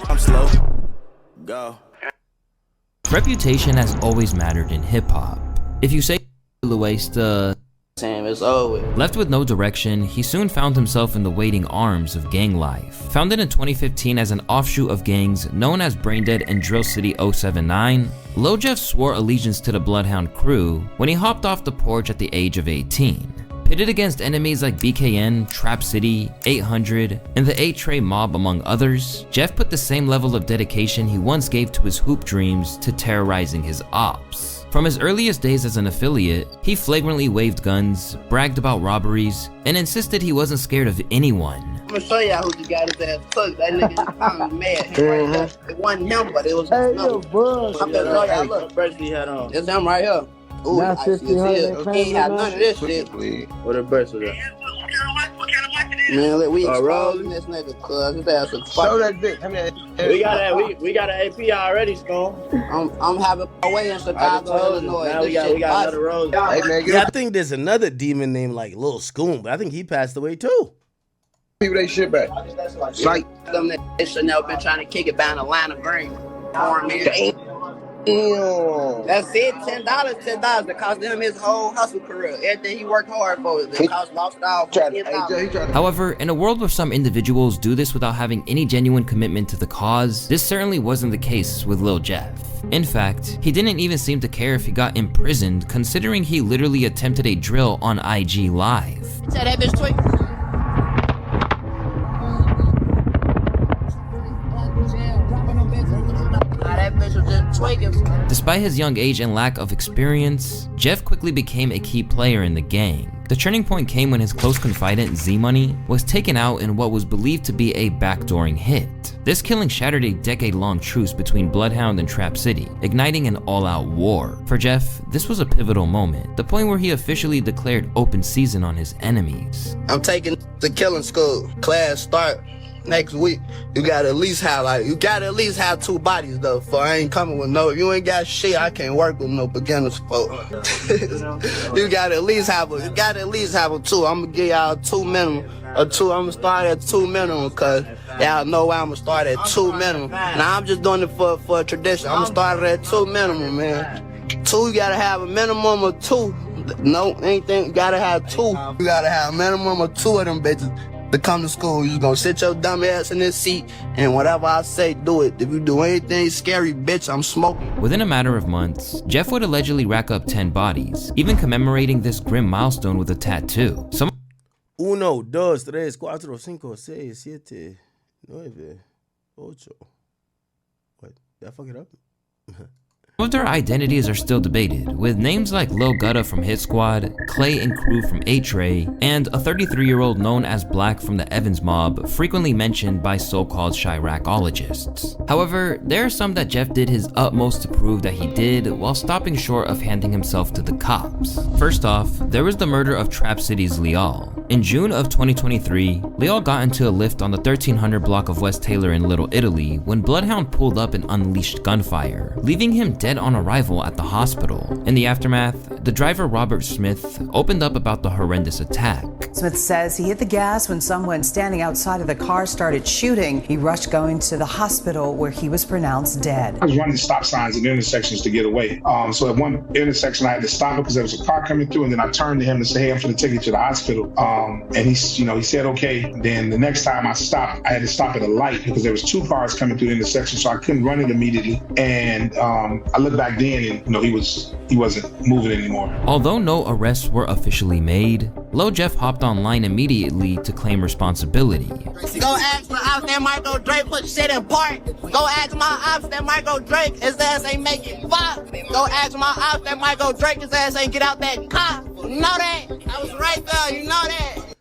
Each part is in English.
I'm slow. Go. Reputation has always mattered in hip-hop. If you say Sam, it's over. left with no direction, he soon found himself in the waiting arms of gang life. Founded in 2015 as an offshoot of gangs known as Braindead and Drill City 079, Lil Jeff swore allegiance to the Bloodhound crew when he hopped off the porch at the age of 18. Pitted against enemies like BKN, Trap City, 800, and the 8-Tray Mob among others, Jeff put the same level of dedication he once gave to his hoop dreams to terrorizing his ops. From his earliest days as an affiliate, he flagrantly waved guns, bragged about robberies, and insisted he wasn't scared of anyone. I'm gonna show y'all who just got his ass cooked. That nigga just found mad. It wasn't him, but it was his number. I'm gonna show y'all, look. Brush he had on. It's him right here. Ooh, Not I see his 1500 he ain't had none of this shit. What a brush was that? Man, look, we rolling exposing this nigga, cuz his ass is Show fucking. that dick. I mean, We got an AP already, Scoom. I'm having my way in Chicago, Illinois. Now This we got shit another rose. hey man, Yeah, I think there's another demon named like Lil Scoom, but I think he passed away too. people they shit back. Sight. Them niggas should never been trying to kick it down Atlanta Green. That's it, $10 that cost him his whole hustle career. Everything he worked hard for, it cost lost all $50,000. However, in a world where some individuals do this without having any genuine commitment to the cause, this certainly wasn't the case with Lil Jeff. In fact, he didn't even seem to care if he got imprisoned, considering he literally attempted a drill on IG Live. Said that bitch tweak. That bitch was just tweaking. Despite his young age and lack of experience, Jeff quickly became a key player in the gang. The turning point came when his close confidant Z-Money was taken out in what was believed to be a backdooring hit. This killing shattered a decade-long truce between Bloodhound and Trap City, igniting an all-out war. For Jeff, this was a pivotal moment, the point where he officially declared open season on his enemies. I'm taking the killing school. Class start next week. You gotta at least have 2 bodies though. For I ain't coming with no. If you ain't got shit, I can't work with no beginners folk. You gotta at least have a 2. I'm gonna give y'all 2 minimum. I'm gonna start at 2 minimum, cause y'all know I'm gonna start at 2 minimum. Now I'm just doing it for a tradition. I'm gonna start at 2 minimum, man. 2, you gotta have a minimum of 2. No, anything, you gotta have 2. You gotta have a minimum of 2 of them bitches to come to school. You gonna sit your dumb ass in this seat, and whatever I say, do it. If you do anything scary, bitch, I'm smoking. Within a matter of months, Jeff would allegedly rack up 10 bodies, even commemorating this grim milestone with a tattoo. 1, 2, 3, 4, 5, 6, 7, 9, 8. What? Did I fuck it up? Some of their identities are still debated, with names like Lil Gutta from Hit Squad, Clay and Crew from 8-Tray, and a 33-year-old known as Black from the Evans Mob frequently mentioned by so-called Chiracologists. However, there are some that Jeff did his utmost to prove that he did, while stopping short of handing himself to the cops. First off, there was the murder of Trap City's Leal. In June of 2023, Leal got into a lift on the 1300 block of West Taylor in Little Italy when Bloodhound pulled up and unleashed gunfire, leaving him dead on arrival at the hospital. In the aftermath, the driver Robert Smith opened up about the horrendous attack. Smith says he hit the gas when someone standing outside of the car started shooting. He rushed going to the hospital where he was pronounced dead. I was running stop signs at intersections to get away. So at one intersection, I had to stop because there was a car coming through, and then I turned to him and said, "Hey, I'm going to take you to the hospital." And he said, "Okay." Then the next time I stopped, I had to stop at a light because there was 2 cars coming through the intersection, so I couldn't run it immediately. And I looked back then, and he wasn't moving anymore. Although no arrests were officially made, Lil Jeff hopped online immediately to claim responsibility. Go ask my ops that Michael Drake put shit in park. Go ask my ops that Michael Drake his ass ain't making fuck. Go ask my ops that Michael Drake his ass ain't get out that car. You know that? I was right there. You know that?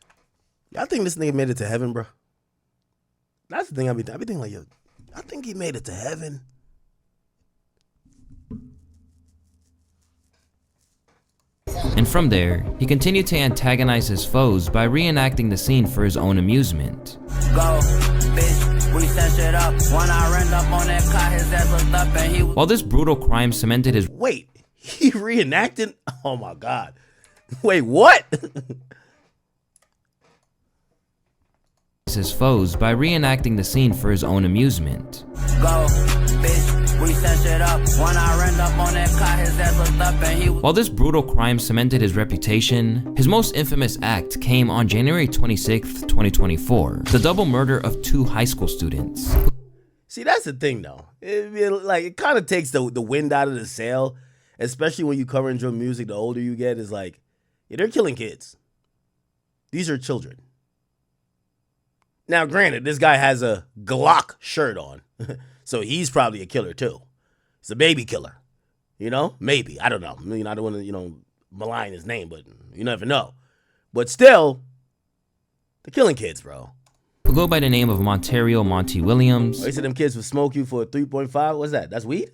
Y'all think this nigga made it to heaven, bro? That's the thing I be thinking like, yo, I think he made it to heaven. And from there, he continued to antagonize his foes by reenacting the scene for his own amusement. Go, bitch, we set shit up. When I ran up on that car, his ass looked up and he... While this brutal crime cemented his... Wait, he reenacted? Oh my God. Wait, what? distracts his foes by reenacting the scene for his own amusement. Go, bitch, we set shit up. When I ran up on that car, his ass looked up and he was... While this brutal crime cemented his reputation, his most infamous act came on January 26th, 2024, the double murder of 2 high school students. See, that's the thing, though. It kind of takes the wind out of the sail, especially when you cover and drill music. The older you get, is like, yeah, they're killing kids. These are children. Now, granted, this guy has a Glock shirt on, so he's probably a killer too. He's a baby killer, you know? Maybe, I don't know. I mean, I don't want to, malign his name, but you never know. But still, they're killing kids, bro. Who go by the name of Montario Monty Williams. Oh, you said them kids would smoke you for 3.5? What's that? That's weed?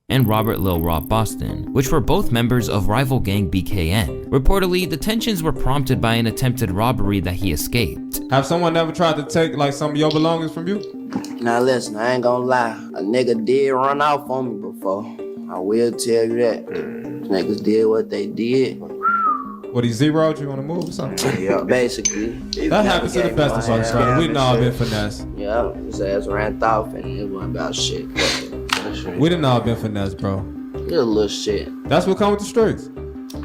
And Robert Lil Rob Boston, which were both members of rival gang BKN. Reportedly, the tensions were prompted by an attempted robbery that he escaped. Have someone ever tried to take like some of your belongings from you? Now listen, I ain't gonna lie. A nigga did run off on me before. I will tell you that. Niggas did what they did. What, he zeroed you on the move or something? Yeah, basically. That happens to the best of us, right? We done all been finesse. Yeah, his ass ran off and it wasn't about shit. We done all been finesse, bro. Get a little shit. That's what comes with the streets.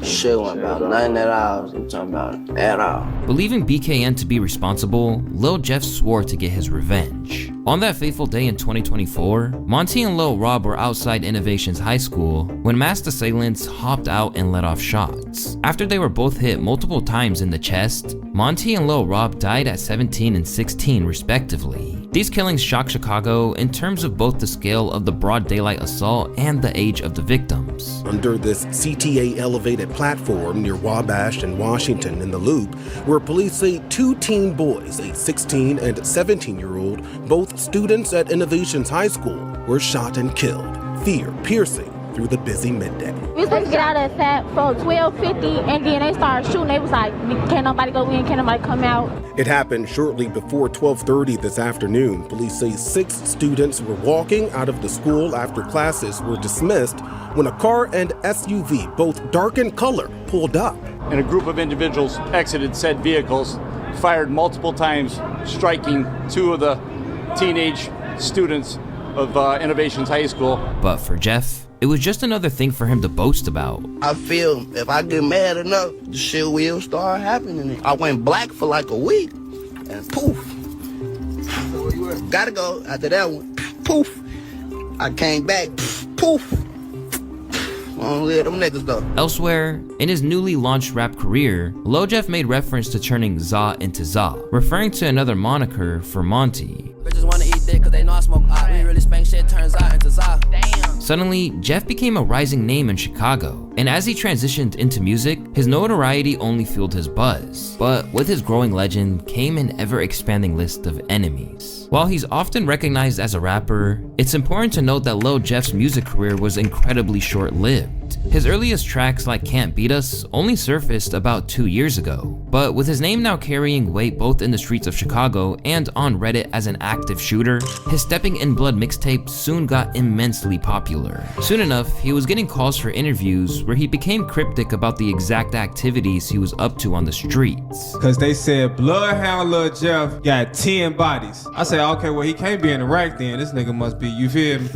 Shit wasn't about nothing at all. I'm talking about at all. Believing BKN to be responsible, Lil Jeff swore to get his revenge. On that fateful day in 2024, Monty and Lil Rob were outside Innovations High School when masked assailants hopped out and let off shots. After they were both hit multiple times in the chest, Monty and Lil Rob died at 17 and 16 respectively. These killings shocked Chicago in terms of both the scale of the broad daylight assault and the age of the victims. Under this CTA elevated platform near Wabash and Washington in the Loop, where police say 2 teen boys, a 16 and 17-year-old, both students at Innovations High School, were shot and killed, fear piercing through the busy midday. We supposed to get out of that for 12:50, and then they started shooting. They was like, can't nobody go in, can't nobody come out. It happened shortly before 12:30 this afternoon. Police say 6 students were walking out of the school after classes were dismissed when a car and SUV, both dark in color, pulled up. And a group of individuals exited said vehicles, fired multiple times, striking 2 of the teenage students of Innovations High School. But for Jeff, it was just another thing for him to boast about. I feel if I get mad enough, the shit will start happening. I went black for like a week, and poof. Gotta go after that one. Poof. I came back. Poof. I don't let them niggas though. Elsewhere, in his newly launched rap career, Lil Jeff made reference to turning Za into Za, referring to another moniker for Monty. Bitches wanna eat dick cause they know I smoke out. We really spank shit, turns out into Za. Damn. Suddenly, Jeff became a rising name in Chicago, and as he transitioned into music, his notoriety only fueled his buzz. But with his growing legend came an ever-expanding list of enemies. While he's often recognized as a rapper, it's important to note that Lil Jeff's music career was incredibly short-lived. His earliest tracks like Can't Beat Us only surfaced about 2 years ago, but with his name now carrying weight both in the streets of Chicago and on Reddit as an active shooter, his Stepping in Blood mixtape soon got immensely popular. Soon enough, he was getting calls for interviews where he became cryptic about the exact activities he was up to on the streets. Cause they said Bloodhound Lil Jeff got 10 bodies. I said, okay, well he can't be in Iraq then. This nigga must be, you feel me,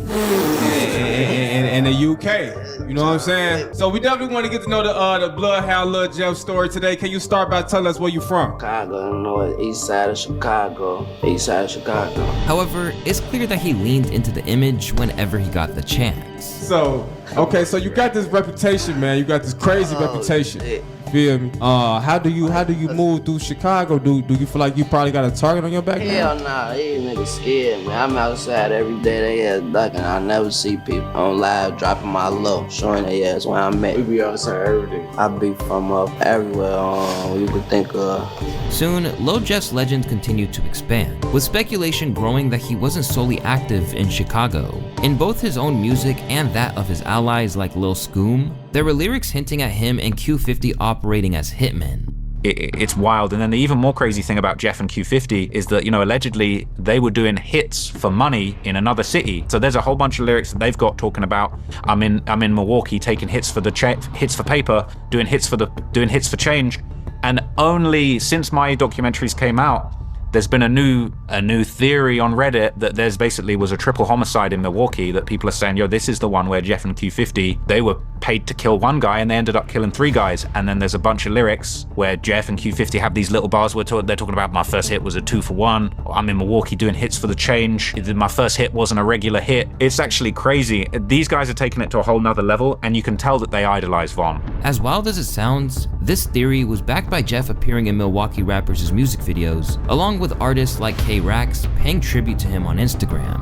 in the UK. You know what I'm saying? So we definitely want to get to know the Bloodhound Lil Jeff story today. Can you start by telling us where you from? Chicago, you know, east side of Chicago. East side of Chicago. However, it's clear that he leaned into the image whenever he got the chance. So, okay, so you got this reputation, man. You got this crazy reputation. Shit. Feel me? How do you move through Chicago? Do you feel like you probably got a target on your back? Hell nah, these niggas scared, man. I'm outside every day, they ass ducking. I never see people on live dropping my low, showing their ass where I'm at. We be outside every day. I be from up everywhere you could think of. Soon, Lil Jeff's legend continued to expand, with speculation growing that he wasn't solely active in Chicago. In both his own music and that of his allies like Lil Scoom, there were lyrics hinting at him and Q50 operating as hitmen. It's wild. And then the even more crazy thing about Jeff and Q50 is that, you know, allegedly they were doing hits for money in another city. So there's a whole bunch of lyrics that they've got talking about, I'm in Milwaukee taking hits for hits for paper, doing hits for change. And only since my documentaries came out, There's been a new theory on Reddit that there's basically was a triple homicide in Milwaukee that people are saying, yo, this is the one where Jeff and Q50, they were paid to kill one guy and they ended up killing 3 guys. And then there's a bunch of lyrics where Jeff and Q50 have these little bars where they're talking about, my first hit was a 2 for 1. I'm in Milwaukee doing hits for the change. My first hit wasn't a regular hit. It's actually crazy. These guys are taking it to a whole nother level, and you can tell that they idolize Von. As wild as it sounds, this theory was backed by Jeff appearing in Milwaukee rappers' music videos, along with artists like K-Rax paying tribute to him on Instagram.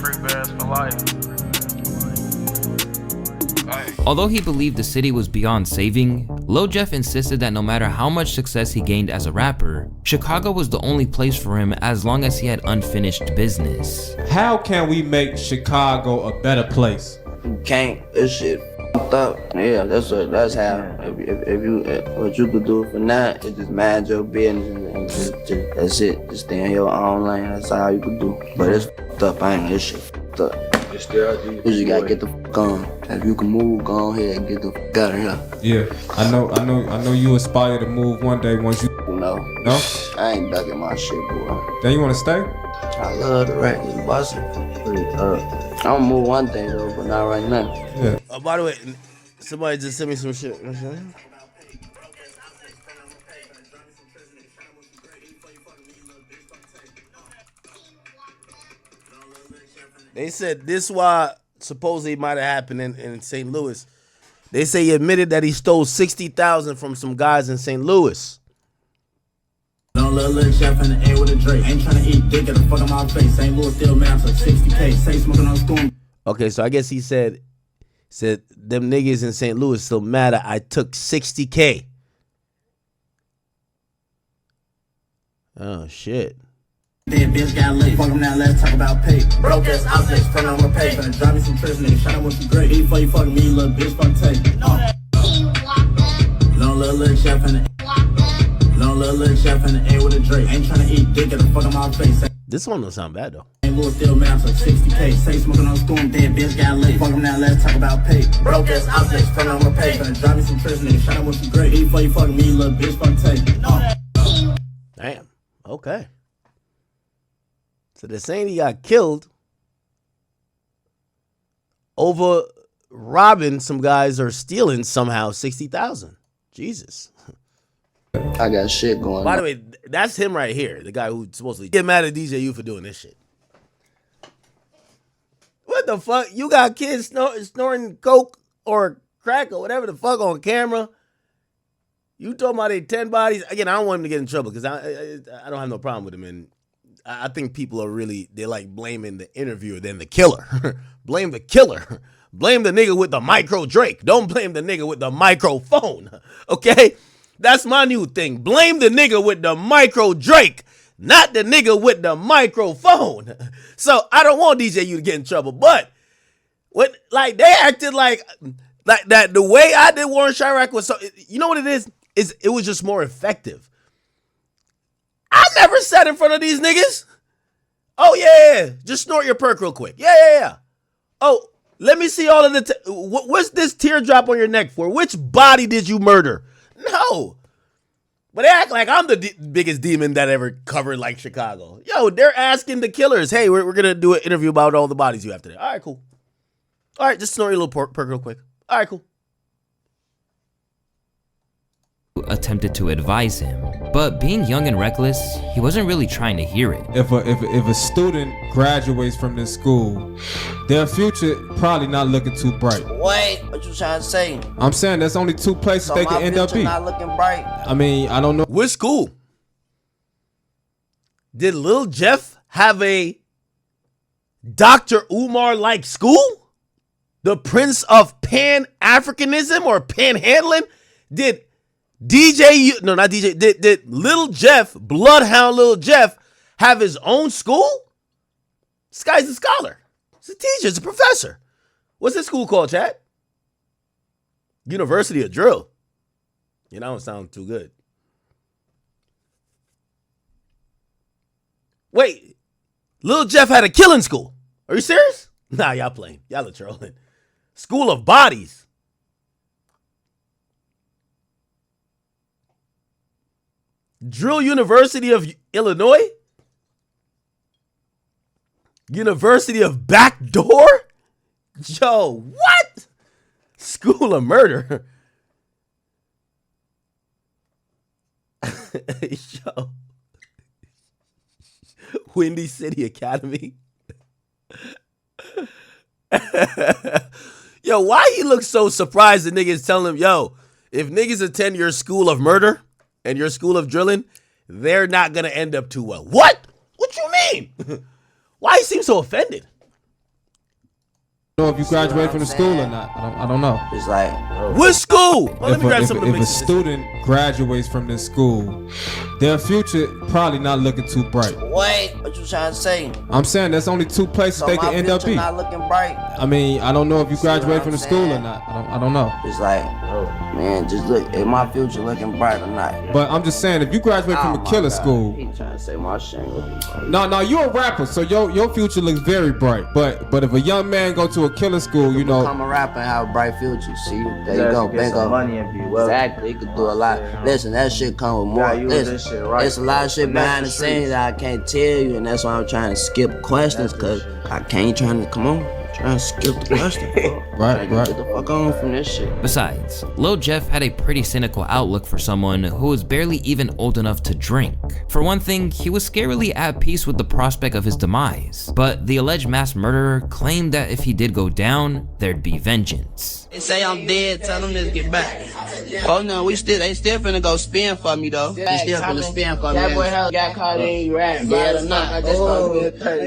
Free bands for life. Although he believed the city was beyond saving, Lil Jeff insisted that no matter how much success he gained as a rapper, Chicago was the only place for him as long as he had unfinished business. How can we make Chicago a better place? You can't. This shit f***ed up. Yeah, that's how. If you what you could do for now is just mind your business and just that's it. Just stay in your own lane. That's all you could do. But it's f***ed up. I ain't this shit f***ed up. You just gotta get the f*** on. If you can move, go ahead and get the f*** out of here. Yeah, I know you aspire to move one day once you. No. No? I ain't ducking my shit, boy. Then you wanna stay? I love the rap. It's bustin'. I'm gonna move one day though, but not right now. Yeah. By the way, somebody just sent me some shit. They said this why supposedly might have happened in St. Louis. They say he admitted that he stole $60,000 from some guys in St. Louis. Lil Jeff in the A with a Drake. Ain't tryna eat dick at the fuck of my face. St. Louis still man, so 60K. Say smoking on Scoom. Okay, so I guess he said them niggas in St. Louis still mad that I took $60K. Oh shit. Dead bitch got lit. Fuck him now, let's talk about pay. Broke ass objects, front on my pay. Finna drive me some trips, nigga. Shout out what you great. Before you fucking me, little bitch, fuck take. Lil Jeff in the Lil Jeff in the A with a Drake. Ain't tryna eat dick at the fuck of my face. This one don't sound bad though. St. Louis still man, so 60K. Say smoking on Scoom. Dead bitch got lit. Fuck him now, let's talk about pay. Broke ass objects, front on my pay. Finna drive me some trips, nigga. Shout out what you great. Before you fucking me, little bitch, fuck take. Damn. Okay. So they're saying he got killed over robbing some guys or stealing somehow $60,000. Jesus. I got shit going on. By the way, that's him right here, the guy who supposedly get mad at DJ U for doing this shit. What the fuck? You got kids snoring coke or crack or whatever the fuck on camera. You talking about they 10 bodies. Again, I don't want him to get in trouble because I don't have no problem with him. And I think people are really, they like blaming the interviewer than the killer. Blame the killer. Blame the nigga with the micro Drake. Don't blame the nigga with the microphone. Okay? That's my new thing. Blame the nigga with the micro Drake, not the nigga with the microphone. So I don't want DJ U to get in trouble. But what, like, they acted like that. The way I did Warren Chirac was so, you know what it is? It was just more effective. I never sat in front of these niggas. Oh, yeah. Just snort your perk real quick. Yeah. Oh, let me see all of the... what's this teardrop on your neck for? Which body did you murder? No. But they act like I'm the biggest demon that ever covered, like, Chicago. Yo, they're asking the killers, hey, we're going to do an interview about all the bodies you have today. All right, cool. All right, just snort your little perk real quick. All right, cool. Attempted to advise him, but being young and reckless, he wasn't really trying to hear it. If a student graduates from this school, their future probably not looking too bright. Wait, what you trying to say? I'm saying there's only 2 places So they my can end up future in. not looking bright. I mean, I don't know. Which school? Did Lil Jeff have a Dr. Umar-like school? The Prince of Pan-Africanism or Panhandling? Did Lil Jeff, Bloodhound Lil Jeff, have his own school? This guy's a scholar. He's a teacher. He's a professor. What's this school called, Chad? University of Drill. You know, don't sound too good. Wait, Lil Jeff had a killing school. Are you serious? Nah, y'all playing. Y'all are trolling. School of Bodies. Drill University of Illinois? University of Backdoor? Yo, what? School of Murder. Yo. Windy City Academy. Yo, why he look so surprised the niggas telling him, yo, if niggas attend your school of murder and your school of drilling, they're not gonna end up too well. What? What you mean? Why he seem so offended? I don't know if you graduate from the school or not. I don't know. It's like, what school? Well, If a student graduates from this school, their future probably not looking too bright. wait, what you trying to say? I'm saying there's only two places So they my can end up future being. not looking bright. I mean, I don't know if you graduate from the school or not. I don't know. It's like, man, just look, is my future looking bright or not? But I'm just saying, if you graduate from a killer school, He trying to say my shit ain't looking bright. no, you're a rapper, so your future looks very bright. But if a young man go to a killer school, you know, Become a rapper and have a bright future. See, there you go, bingo. Money and be well. Exactly, you could do a lot. Listen, that shit come with more. Listen, there's a lot of shit behind the scenes that I can't tell you, and that's why I'm trying to skip questions, cause I can't come on. Trying to skip the question. Right. Get the fuck on from this shit. Besides, Lil Jeff had a pretty cynical outlook for someone who was barely even old enough to drink. For one thing, he was scarily at peace with the prospect of his demise, but the alleged mass murderer claimed that if he did go down, there'd be vengeance. They say I'm dead, tell them to get back. Oh no, they still finna go spin for me though. They still finna spin for me. That boy hell got caught in you rap. Yeah or not?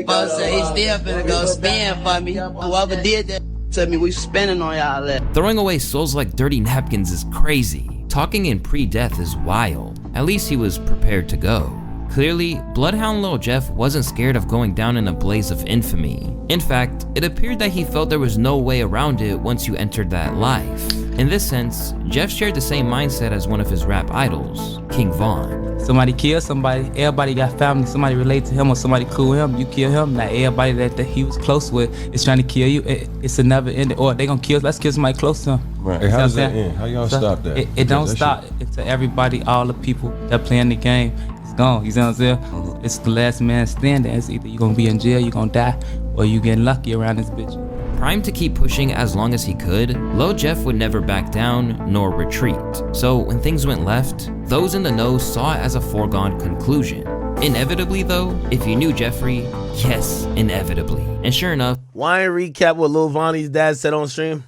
But say he still finna go spin for me. Whoever did that to me, we spinning on y'all that. Throwing away souls like dirty napkins is crazy. Talking in pre-death is wild. At least he was prepared to go. Clearly, Bloodhound Lil Jeff wasn't scared of going down in a blaze of infamy. In fact, it appeared that he felt there was no way around it once you entered that life. In this sense, Jeff shared the same mindset as one of his rap idols, King Von. Somebody kill somebody, everybody got family, somebody relate to him or somebody cool with him, you kill him. Not everybody that he was close with is trying to kill you. It's a never ending, or they gonna kill, let's kill somebody close to him. Right. Hey, how does that end? How you gonna stop that? It don't stop. It's to everybody, all the people that playing the game, it's gone. You see what I'm saying? It's the last man standing. It's either you gonna be in jail, you gonna die, or you getting lucky around this bitch. Primed to keep pushing as long as he could, Lil Jeff would never back down nor retreat. So when things went left, those in the know saw it as a foregone conclusion. Inevitably though, if you knew Jeffrey, yes, inevitably. And sure enough, why ain't recap what Lil Vonnie's dad said on stream?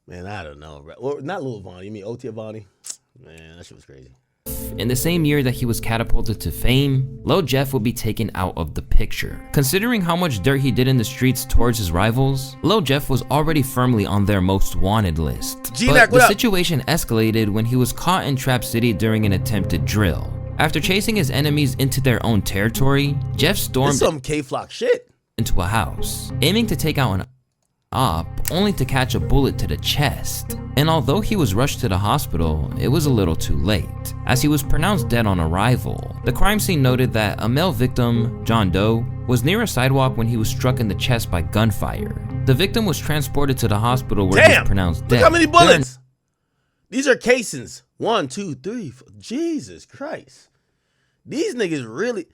Man, I don't know. Well, not Lil Vonnie, you mean Otia Vonnie? Man, that shit was crazy. in the same year that he was catapulted to fame, Lil Jeff would be taken out of the picture. Considering how much dirt he did in the streets towards his rivals, Lil Jeff was already firmly on their most wanted list. But the situation escalated when he was caught in Trap City during an attempted drill. After chasing his enemies into their own territory, Jeff stormed some K-Flock shit into a house, aiming to take out an op, only to catch a bullet to the chest. And although he was rushed to the hospital, it was a little too late, as he was pronounced dead on arrival. The crime scene noted that a male victim, John Doe, was near a sidewalk when he was struck in the chest by gunfire. The victim was transported to the hospital where he was pronounced dead. Look how many bullets! These are casings. 1, 2, 3, 4. Jesus Christ. These niggas really...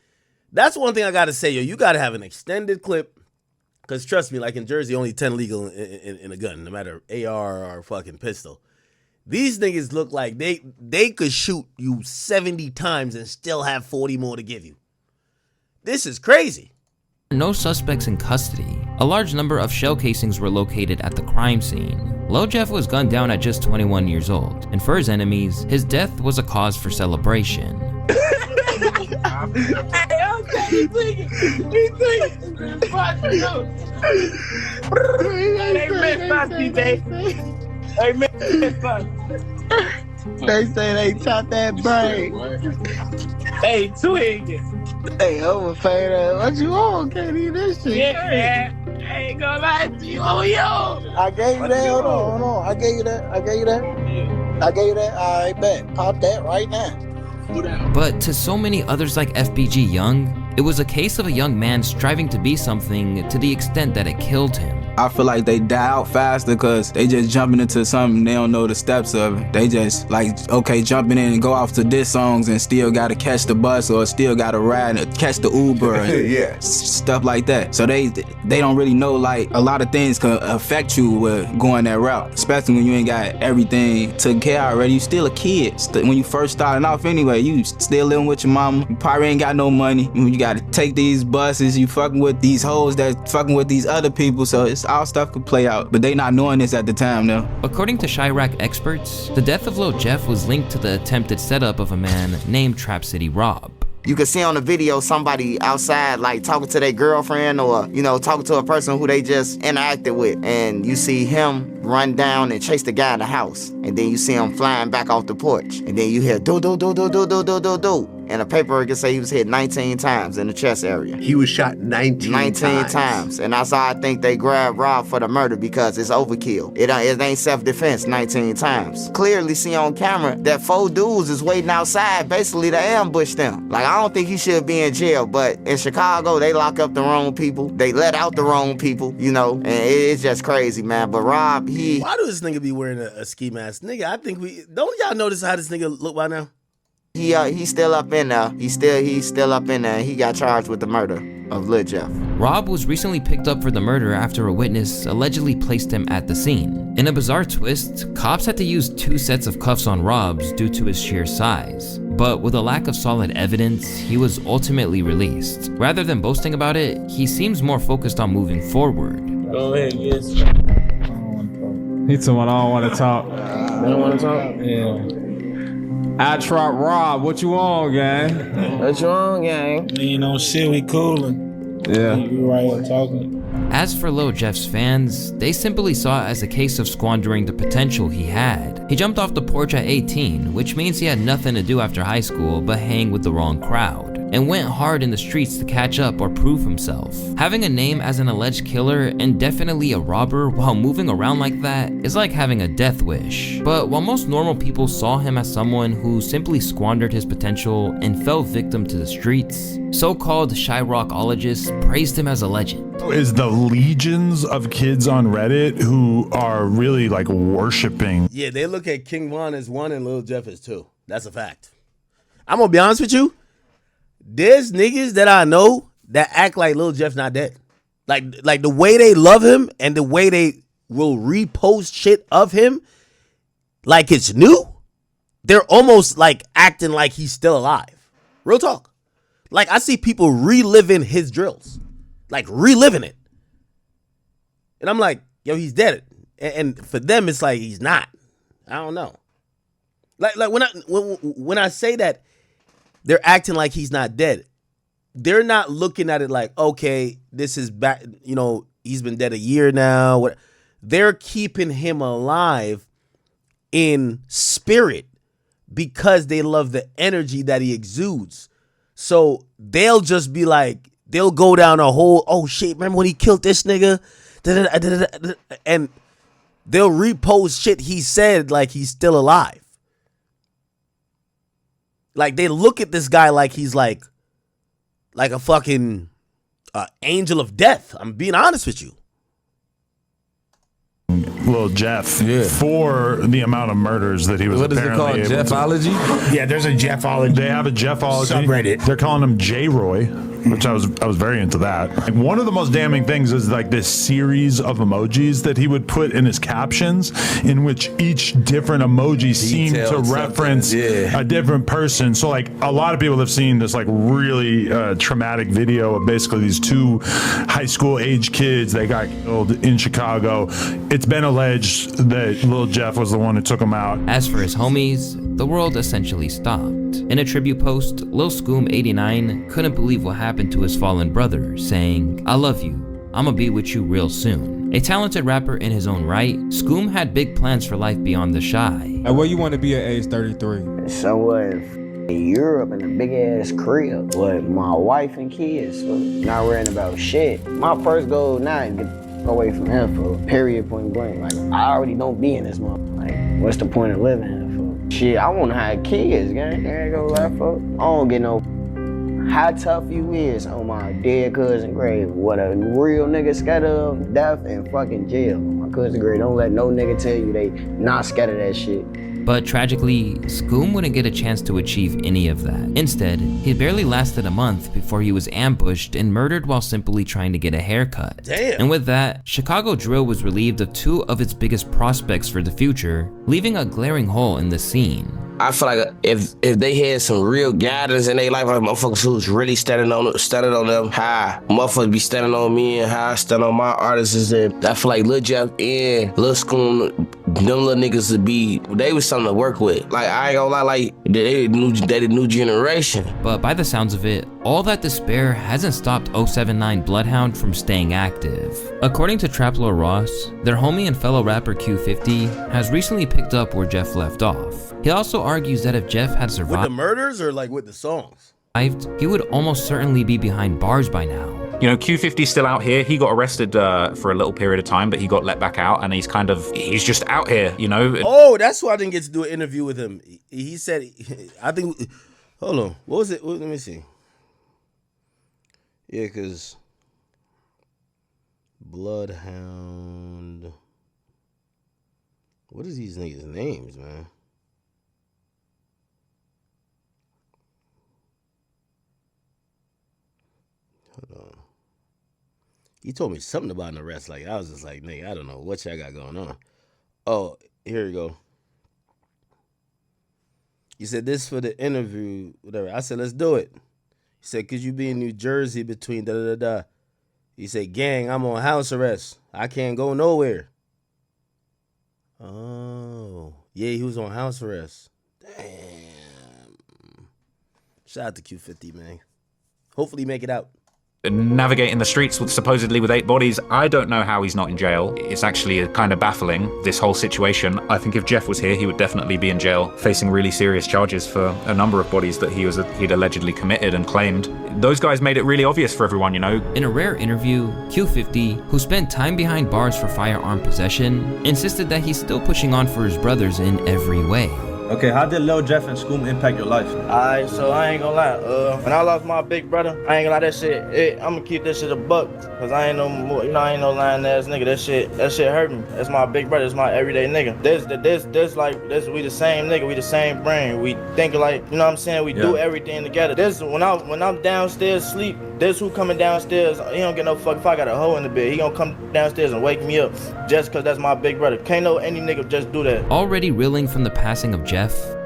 That's one thing I gotta say, yo. You gotta have an extended clip. Because trust me, like in Jersey, only 10 legal in a gun, no matter AR or fucking pistol. These niggas look like they could shoot you 70 times and still have 40 more to give you. This is crazy. No suspects in custody. A large number of shell casings were located at the crime scene. Lil Jeff was gunned down at just 21 years old, and for his enemies, his death was a cause for celebration. They say they chopped that brain. Hey, twig. Hey, overpaid. What you on? Can't eat this shit. Yeah, I ain't gonna lie to you. Oh, yo. I gave you that. Hold on. I gave you that. I gave you that. I bet. Pop that right now. But to so many others like FBG Young, it was a case of a young man striving to be something to the extent that it killed him. I feel like they die out faster because they just jumping into something they don't know the steps of it. They just like, okay, jumping in and go off to diss songs and still gotta catch the bus or still gotta ride and catch the Uber and yeah. Stuff like that. So they don't really know like a lot of things can affect you with going that route, especially when you ain't got everything taken care of already. You still a kid. When you first starting off anyway, you still living with your mama. You probably ain't got no money. You gotta take these buses. You fucking with these hoes that fucking with these other people. So it's all stuff could play out, but they not knowing this at the time though. According to Chirac experts, the death of Lil Jeff was linked to the attempted setup of a man named Trap City Rob. You can see on the video somebody outside like talking to their girlfriend or, you know, talking to a person who they just interacted with. And you see him run down and chase the guy in the house. And then you see him flying back off the porch. And then you hear do do do do do do do do do. And the paperwork can say he was hit 19 times in the chest area. He was shot 19 times. And that's how I think they grabbed Rob for the murder, because it's overkill. It ain't self-defense 19 times. Clearly see on camera that 4 dudes is waiting outside basically to ambush them. Like, I don't think he should be in jail, but in Chicago, they lock up the wrong people. They let out the wrong people, you know, and it's just crazy, man. But Rob, Why do this nigga be wearing a ski mask? Nigga, I think don't y'all notice how this nigga look by now? He's still up in there. He's still up in there. He got charged with the murder of Lil Jeff. Rob was recently picked up for the murder after a witness allegedly placed him at the scene. In a bizarre twist, cops had to use 2 sets of cuffs on Rob's due to his sheer size. But with a lack of solid evidence, he was ultimately released. Rather than boasting about it, he seems more focused on moving forward. Go ahead, yes. He's someone I don't want to talk. You don't want to talk? Yeah. I trot Rob, what you on, gang? What you on, gang? You know, shit, we coolin'. Yeah. We right here talking. As for Lil Jeff's fans, they simply saw it as a case of squandering the potential he had. He jumped off the porch at 18, which means he had nothing to do after high school but hang with the wrong crowd, and went hard in the streets to catch up or prove himself. Having a name as an alleged killer and definitely a robber while moving around like that is like having a death wish. But while most normal people saw him as someone who simply squandered his potential and fell victim to the streets, so-called Chiracologists praised him as a legend. Is the legions of kids on Reddit who are really like worshiping. Yeah, they look at King Von as 1 and Lil Jeff as 2. That's a fact. I'm gonna be honest with you. There's niggas that I know that act like Lil Jeff not dead. Like the way they love him and the way they will repost shit of him like it's new. They're almost like acting like he's still alive. Real talk. Like I see people reliving his drills. Like reliving it. And I'm like, yo, he's dead. And for them, it's like he's not. I don't know. Like when I say that they're acting like he's not dead, they're not looking at it like, okay, this is back, you know, he's been dead a year now. What? They're keeping him alive in spirit because they love the energy that he exudes. So they'll just be like, they'll go down a whole, oh shit, remember when he killed this nigga? And they'll repost shit he said like he's still alive. Like they look at this guy like he's like a fucking angel of death. I'm being honest with you. Lil Jeff for the amount of murders that he was. What is it called? Jeffology? Yeah, there's a Jeffology. They have a Jeffology subreddit. They're calling him J-Roy, which I was very into that. Like, one of the most damning things is like this series of emojis that he would put in his captions, in which each different emoji seemed to reference a different person. So like a lot of people have seen this like really traumatic video of basically these 2 high school age kids that got killed in Chicago. It's been alleged that Lil Jeff was the one who took him out. As for his homies, the world essentially stopped. In a tribute post, Lil Scoom 89 couldn't believe what happened to his fallen brother, saying, "I love you. I'ma be with you real soon." A talented rapper in his own right, Scoom had big plans for life beyond the shy. Where you want to be at age 33? Somewhere in Europe in a big ass crib with my wife and kids. So not worrying about shit. My first goal now is get away from here for period point blank. Like I already don't be in this motherfucker. Like what's the point of living here for? Shit, I wanna have kids, gang. I ain't gonna lie, fuck. I don't get no how tough you is on my dead cousin grave. What a real nigga scared of, death and fucking jail. My cousin grave, don't let no nigga tell you they not scared of that shit. But tragically, Scoom wouldn't get a chance to achieve any of that. Instead, he barely lasted a month before he was ambushed and murdered while simply trying to get a haircut. Damn. And with that, Chicago Drill was relieved of two of its biggest prospects for the future, leaving a glaring hole in the scene. I feel like if they had some real guidance in their life, like motherfuckers who's really standing on them, how motherfuckers be standing on me and how I stand on my artists, and I feel like Lil Jeff and Lil Scoom, them little niggas they was something to work with. Like, I ain't gonna lie, like, they the new generation. But by the sounds of it, all that despair hasn't stopped 079 Bloodhound from staying active. According to Traplo Ross, their homie and fellow rapper Q50 has recently picked up where Jeff left off. He also argues that if Jeff had survived with the murders or like with the songs, he would almost certainly be behind bars by now. You know, Q50's still out here. He got arrested for a little period of time, but he got let back out, and he's just out here, you know. Oh, that's why I didn't get to do an interview with him. He said, I think, hold on, what was it? Let me see. Yeah, because Bloodhound, what is these niggas' names, man? Hold on. He told me something about an arrest. Like, I was just like, nigga, I don't know what y'all got going on. Oh, here you go. He said, this for the interview, whatever. I said, let's do it. He said, could you be in New Jersey between da-da-da-da? He said, gang, I'm on house arrest. I can't go nowhere. Oh, yeah, he was on house arrest. Damn. Shout out to Q50, man. Hopefully make it out. Navigating the streets supposedly with 8 bodies. I don't know how he's not in jail. It's actually kind of baffling, this whole situation. I think if Jeff was here, he would definitely be in jail, facing really serious charges for a number of bodies that he'd allegedly committed and claimed. Those guys made it really obvious for everyone, you know. In a rare interview, Q50, who spent time behind bars for firearm possession, insisted that he's still pushing on for his brothers in every way. Okay, how did Lil Jeff and Scoom impact your life? Alright, so I ain't gonna lie. When I lost my big brother, I ain't gonna lie, that shit, I'm gonna keep this shit a buck. Cause I ain't no more, you know, I ain't no lying ass nigga. That shit hurt me. That's my big brother, that's my everyday nigga. This, we the same nigga, we the same brain. We think like, you know what I'm saying? We do everything together. This, when I'm downstairs sleep, this who coming downstairs, he don't get no fuck if I got a hole in the bed. He gonna come downstairs and wake me up just cause that's my big brother. Can't no any nigga just do that. Already reeling from the passing of Jeff,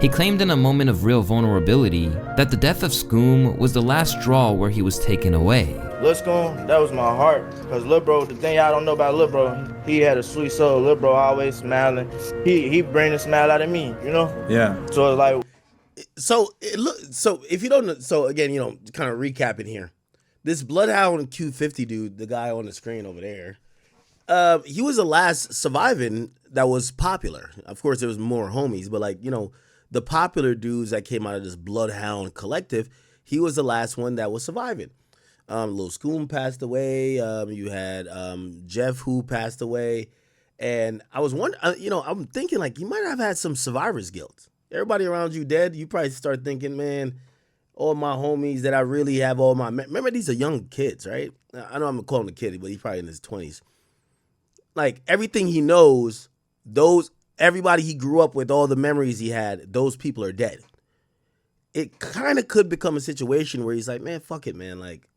he claimed in a moment of real vulnerability that the death of Scoom was the last straw where he was taken away. Lil Scoom, that was my heart. Cause Lil Bro, the thing y'all don't know about Lil Bro, he had a sweet soul. Lil Bro always smiling. He bring a smile out of me, you know? Yeah. So it's like, so if you don't know, so again, you know, kind of recapping here. This Bloodhound Q50 dude, the guy on the screen over there, he was the last surviving that was popular. Of course, there was more homies, but like, you know, the popular dudes that came out of this Bloodhound collective, he was the last one that was surviving. Lil Scoom passed away. You had Jeff who passed away. And I was wondering, you know, I'm thinking like you might have had some survivor's guilt. Everybody around you dead, you probably start thinking, man, all my homies that I really have all my... Remember, these are young kids, right? I know I'm calling him a kid, but he's probably in his 20s. Like, everything he knows, everybody he grew up with, all the memories he had, those people are dead. It kind of could become a situation where he's like, man, fuck it, man. Like,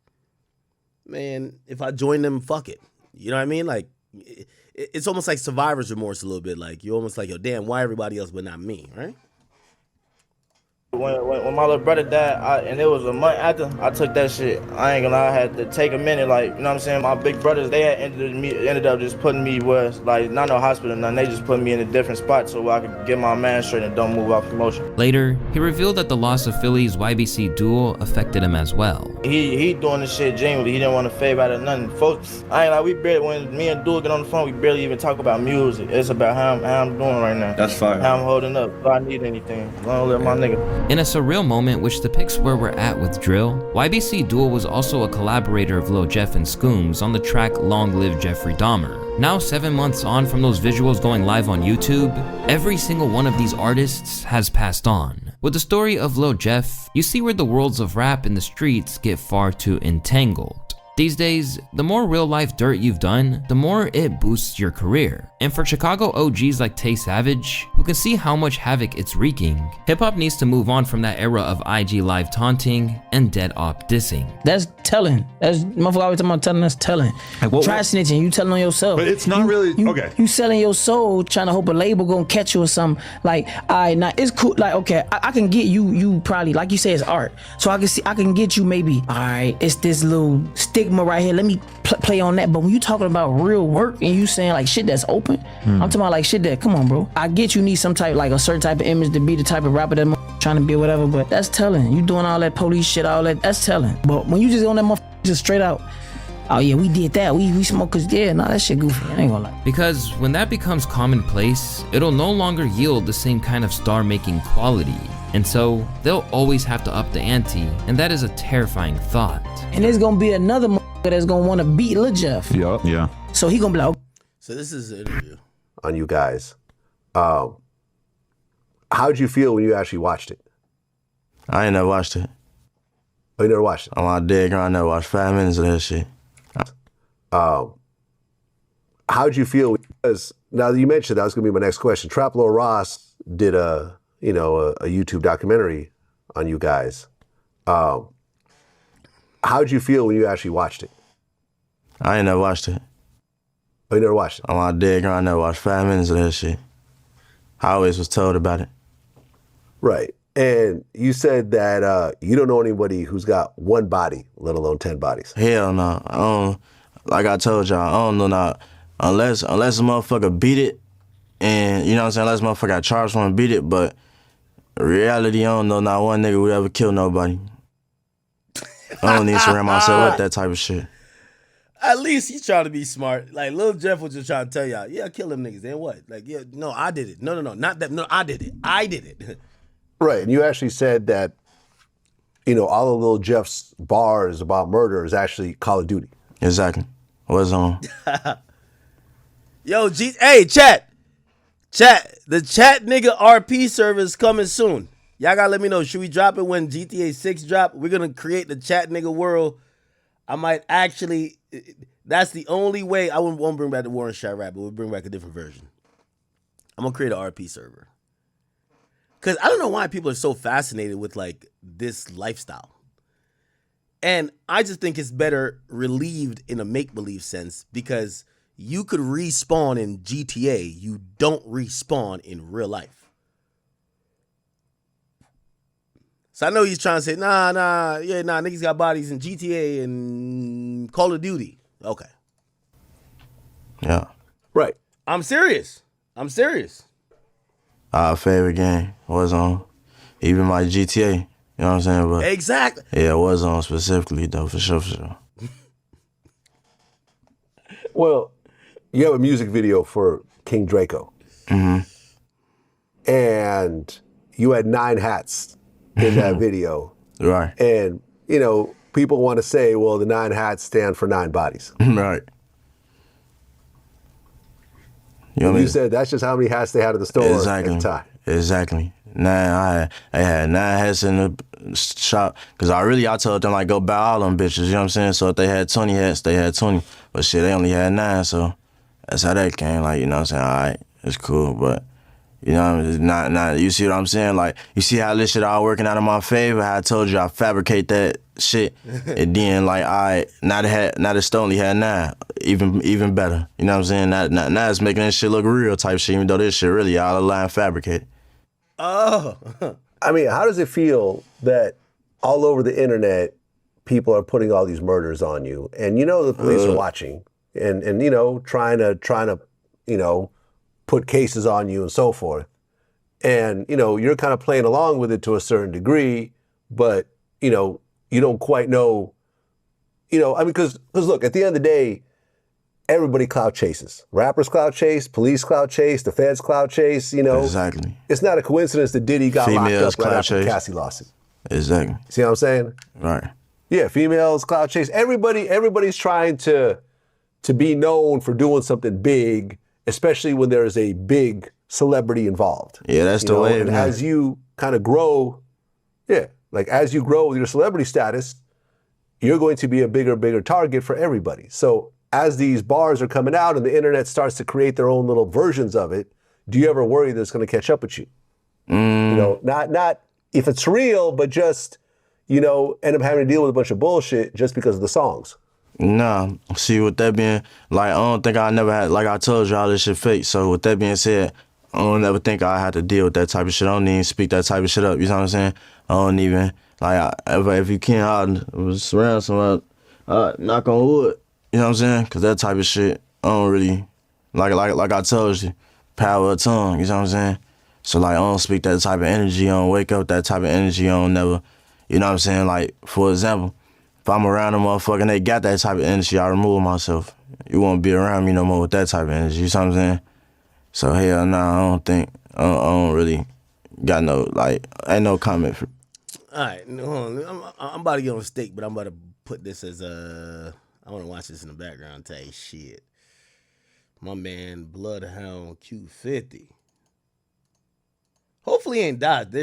man, if I join them, fuck it. You know what I mean? Like, it's almost like survivor's remorse a little bit. Like, you're almost like, yo, damn, why everybody else but not me, right? When my little brother died, and it was a month after, I took that shit. I ain't gonna lie, I had to take a minute, like, you know what I'm saying? My big brothers, they had ended up just putting me where, like, not no hospital, nothing. They just put me in a different spot so I could get my man straight and don't move off promotion. Later, he revealed that the loss of Philly's YBC duel affected him as well. He doing this shit genuinely. He didn't want to fade out of nothing. Folks, I ain't like, we barely, when me and Duel get on the phone, we barely even talk about music. It's about how I'm doing right now. That's fire. How I'm holding up. If I need anything, long live my nigga. In a surreal moment which depicts where we're at with drill, YBC Duel was also a collaborator of Lil Jeff and Scoom's on the track Long Live Jeffrey Dahmer. Now 7 months on from those visuals going live on YouTube, every single one of these artists has passed on. With the story of Lil Jeff, you see where the worlds of rap and the streets get far too entangled. These days, the more real life dirt you've done, the more it boosts your career. And for Chicago OGs like Tay Savage, who can see how much havoc it's wreaking, hip hop needs to move on from that era of IG live taunting and dead op dissing. That's telling. That's motherfucker always talking about telling. That's telling. Try snitching. You telling on yourself. But it's not really okay. You selling your soul, trying to hope a label gonna catch you or something. Like, alright, now it's cool. Like, okay, I can get you. You probably, like you say, it's art. So I can get you maybe. Alright, it's this little stigma right here. Let me play on that. But when you talking about real work and you saying like shit that's open, I'm talking about like shit that, come on, bro. I get you need some type, like a certain type of image to be the type of rapper that trying to be or whatever, but that's telling. You doing all that police shit, all that, that's telling. But when you just on that motherfucker just straight out, oh yeah, we did that, we smokers, yeah, nah, that shit goofy, I ain't gonna lie. Because when that becomes commonplace, it'll no longer yield the same kind of star-making quality. And so, they'll always have to up the ante, and that is a terrifying thought. And there's gonna be another motherfucker that's gonna wanna beat Lil Jeff. Yup. Yeah. So he gonna be like, So this is an interview. On you guys. How'd you feel when you actually watched it? I ain't never watched it. Oh, you never watched it? On my dead girl, I never watched 5 minutes of that shit. How'd you feel? Because now that you mentioned that was gonna be my next question. Trap Lord Ross did a YouTube documentary on you guys. How'd you feel when you actually watched it? I ain't never watched it. Oh, you never watched it? On my dead girl, I never watched 5 minutes of that shit. I always was told about it. Right. And you said that you don't know anybody who's got one body, let alone 10 bodies. Hell no. I don't, like I told y'all, I don't know now. Unless a motherfucker beat it, and you know what I'm saying, unless a motherfucker got charged for and beat it, but reality, I don't know not one nigga would ever kill nobody. I don't need to surround myself with that type of shit. At least he's trying to be smart. Like, Lil Jeff was just trying to tell y'all, yeah, kill them niggas. Then what? Like, yeah, no, I did it. No, not that. No, I did it. I did it. Right. And you actually said that, all of Lil Jeff's bars about murder is actually Call of Duty. Exactly. What's on? Yo, hey, chat. The chat nigga RP server is coming soon. Y'all gotta let me know. Should we drop it when GTA 6 drop? We're gonna create the chat nigga world. I might actually, that's the only way. I won't bring back the Warren Chirac, but we'll bring back a different version. I'm gonna create an RP server. Cause I don't know why people are so fascinated with like this lifestyle. And I just think it's better relieved in a make-believe sense because you could respawn in GTA. You don't respawn in real life. So I know he's trying to say, nah, niggas got bodies in GTA and Call of Duty. Okay. Yeah. Right. I'm serious. Our favorite game was on. Even my GTA. You know what I'm saying? But exactly. Yeah, it was on specifically though, for sure. Well, you have a music video for King Draco. Mm-hmm. And you had 9 hats in that video. Right. And, people want to say, well, the 9 hats stand for 9 bodies. Right. You said that's just how many hats they had at the store at the time. Exactly. I had 9 hats in the shop. Because I told them, like, go buy all them bitches, you know what I'm saying? So if they had 20 hats, they had 20. But shit, they only had 9, so that's how that came. Like, you know what I'm saying? All right, it's cool, but, it's not, you see what I'm saying? Like, you see how this shit all working out in my favor? How I told you I fabricate that shit. And then, like, all right, now the store only had 9. Even better. You know what I'm saying? Now it's making this shit look real type shit, even though this shit really all a line fabricated. Oh. I mean, how does it feel that all over the internet, people are putting all these murders on you, and the police are watching, and trying to put cases on you and so forth, and you're kind of playing along with it to a certain degree, but you don't quite know, because look, at the end of the day, everybody clout chases. Rappers clout chase, police clout chase, the feds clout chase, Exactly. It's not a coincidence that Diddy got Females locked up right after chase. Cassie lost it. Exactly. See what I'm saying? Right. Yeah, females clout chase. Everybody's trying to be known for doing something big, especially when there is a big celebrity involved. Yeah, that's the way. And as you kind of grow, like as you grow with your celebrity status, you're going to be a bigger target for everybody. So as these bars are coming out and the internet starts to create their own little versions of it, do you ever worry that it's going to catch up with you? You know, not if it's real, but just, you know, end up having to deal with a bunch of bullshit just because of the songs. Nah, see, with that being, like, I don't think I never had, like I told you, all this shit fake. So with that being said, I don't ever think I had to deal with that type of shit. I don't even speak that type of shit up, you know what I'm saying? I don't even, like, if you can't, I was around someone, knock on wood, you know what I'm saying? Because that type of shit, I don't really, like I told you, power of tongue, you know what I'm saying? So, like, I don't speak that type of energy, I don't wake up that type of energy, I don't never, you know what I'm saying? Like, for example, if I'm around a motherfucker and they got that type of energy, I remove myself. You won't be around me no more with that type of energy, you know what I'm saying? So, hell nah, I don't think, I don't really got no, like, ain't no comment for. All right, hold on. I'm about to get on steak, but I'm about to put this as I want to watch this in the background. Tell you shit. My man, Bloodhound Q50. Hopefully he ain't died this